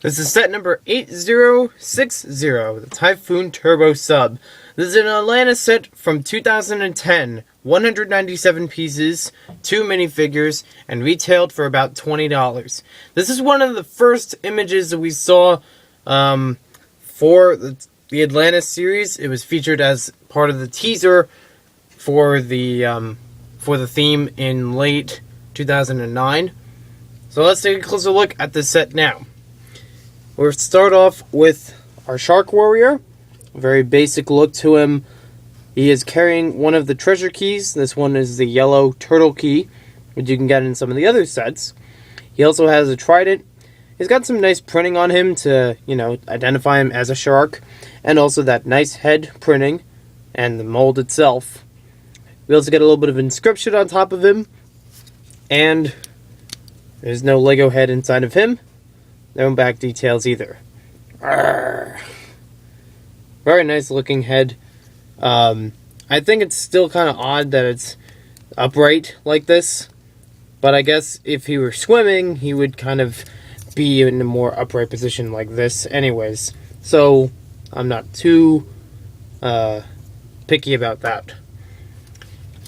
This is set number 8060, the Typhoon Turbo Sub. This is an Atlantis set from 2010, 197 pieces, 2 minifigures, and retailed for about $20. This is one of the first images that we saw for the Atlantis series. It was featured as part of the teaser for the theme in late 2009. So let's take a closer look at this set now. We'll start off with our Shark Warrior. A very basic look to him. He is carrying one of the treasure keys. This one is the yellow turtle key, which you can get in some of the other sets. He also has a trident. He's got some nice printing on him to, identify him as a shark. And also that nice head printing and the mold itself. We also get a little bit of inscription on top of him. And there's no Lego head inside of him. No back details either. Arrgh. Very nice looking head. I think it's still kind of odd that it's upright like this. But I guess if he were swimming, he would kind of be in a more upright position like this anyways. So I'm not too picky about that.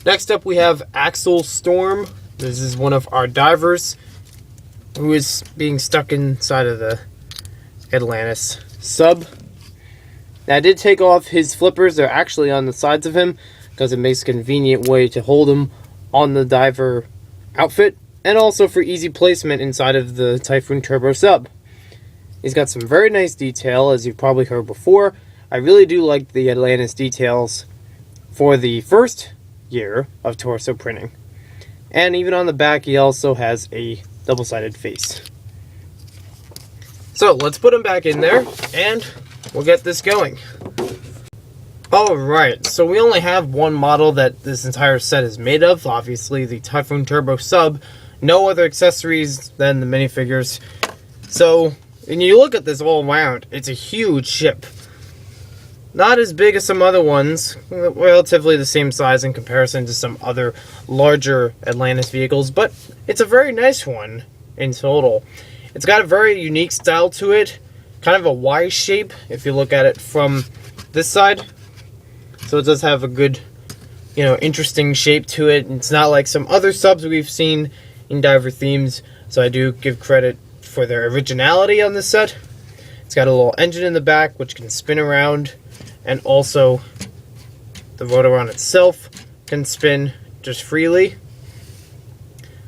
Next up we have Axel Storm. This is one of our divers who is being stuck inside of the Atlantis sub. Now, I did take off his flippers. They're actually on the sides of him because it makes a convenient way to hold him on the diver outfit, and also for easy placement inside of the Typhoon Turbo Sub. He's got some very nice detail, as you've probably heard before. I really do like the Atlantis details for the first year of torso printing. And even on the back, he also has a double-sided face. So let's put him back in there and we'll get this going. Alright, so we only have one model that this entire set is made of, obviously the Typhoon Turbo Sub. No other accessories than the minifigures. So when you look at this all around, it's a huge ship. Not as big as some other ones, relatively the same size in comparison to some other larger Atlantis vehicles, but it's a very nice one in total. It's got a very unique style to it, kind of a Y shape if you look at it from this side. So it does have a good, interesting shape to it. It's not like some other subs we've seen in diver themes, so I do give credit for their originality on this set. It's got a little engine in the back which can spin around. And also, the rotoron itself can spin just freely.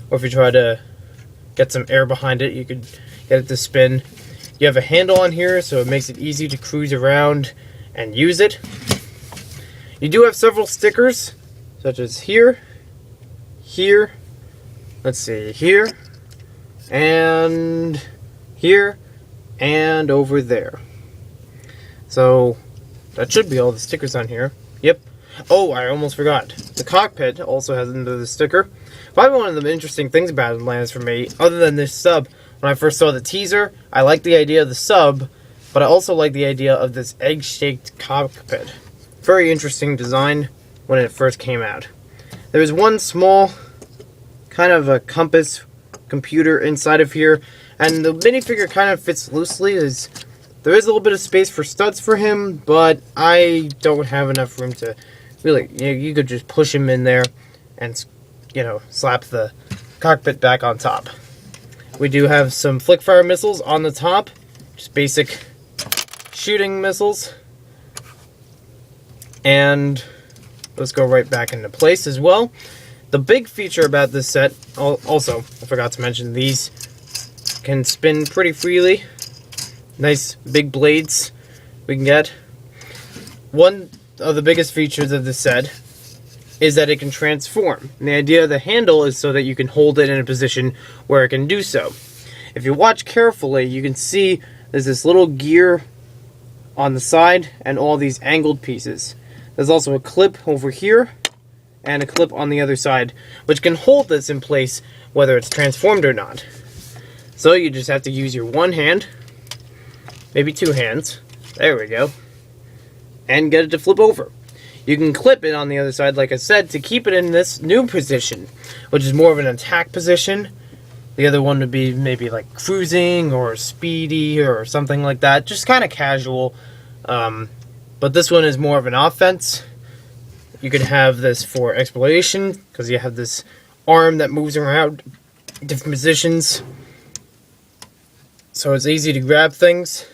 Or if you try to get some air behind it, you could get it to spin. You have a handle on here, so it makes it easy to cruise around and use it. You do have several stickers, such as here, here, let's see, here, and over there. So that should be all the stickers on here. Yep. Oh, I almost forgot. The cockpit also has another sticker. Probably one of the interesting things about Atlantis for me, other than this sub, when I first saw the teaser, I liked the idea of the sub, but I also like the idea of this egg-shaped cockpit. Very interesting design when it first came out. There was one small, kind of a compass computer inside of here, and the minifigure kind of fits loosely. There is a little bit of space for studs for him, but I don't have enough room to really, you could just push him in there and, slap the cockpit back on top. We do have some Flickr missiles on the top, just basic shooting missiles. And let's go right back into place as well. The big feature about this set, also, I forgot to mention, these can spin pretty freely. Nice big blades we can get. One of the biggest features of this set is that it can transform. And the idea of the handle is so that you can hold it in a position where it can do so. If you watch carefully, you can see there's this little gear on the side and all these angled pieces. There's also a clip over here and a clip on the other side, which can hold this in place whether it's transformed or not. So you just have to use your one hand, maybe two hands, there we go, and get it to flip over. You can clip it on the other side, like I said, to keep it in this new position, which is more of an attack position, The other one would be maybe like cruising or speedy or something like that. Just kind of casual. But this one is more of an offense. You could have this for exploration because you have this arm that moves around different positions. So it's easy to grab things.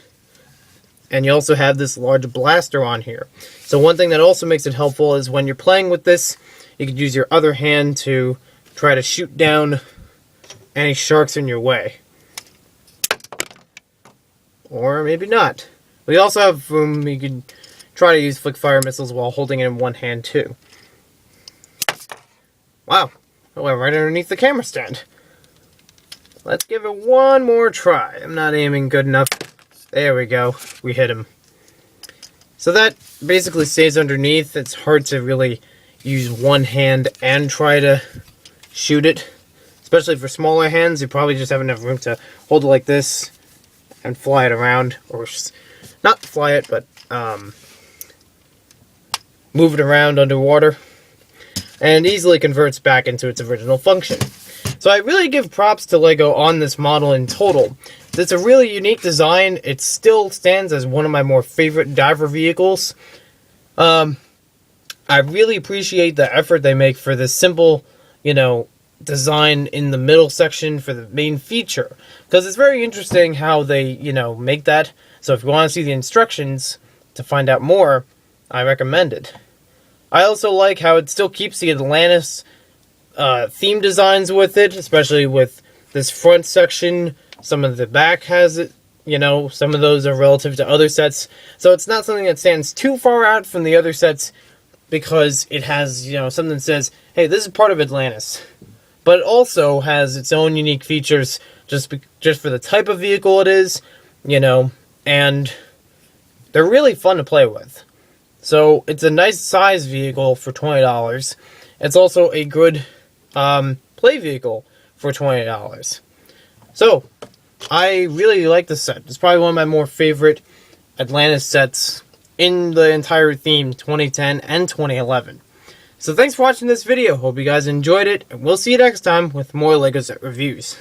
And you also have this large blaster on here. So one thing that also makes it helpful is when you're playing with this, you could use your other hand to try to shoot down any sharks in your way. Or maybe not. We also have room, you could try to use flick fire missiles while holding it in one hand too. Wow, I went right underneath the camera stand. Let's give it one more try. I'm not aiming good enough. There we go, we hit him. So that basically stays underneath. It's hard to really use one hand and try to shoot it. Especially for smaller hands, you probably just have enough room to hold it like this and fly it around. Or not fly it, but move it around underwater. And easily converts back into its original function. So I really give props to LEGO on this model in total. It's a really unique design. It still stands as one of my more favorite diver vehicles. I really appreciate the effort they make for this simple, design in the middle section for the main feature. Because it's very interesting how they, make that. So if you want to see the instructions to find out more, I recommend it. I also like how it still keeps the Atlantis theme designs with it, especially with this front section. Some of the back has it, some of those are relative to other sets. So it's not something that stands too far out from the other sets because it has, something that says, hey, this is part of Atlantis. But it also has its own unique features just for the type of vehicle it is, and they're really fun to play with. So it's a nice size vehicle for $20. It's also a good play vehicle for $20. So I really like this set. It's probably one of my more favorite Atlantis sets in the entire theme 2010 and 2011. So thanks for watching this video. Hope you guys enjoyed it, and we'll see you next time with more LEGO set reviews.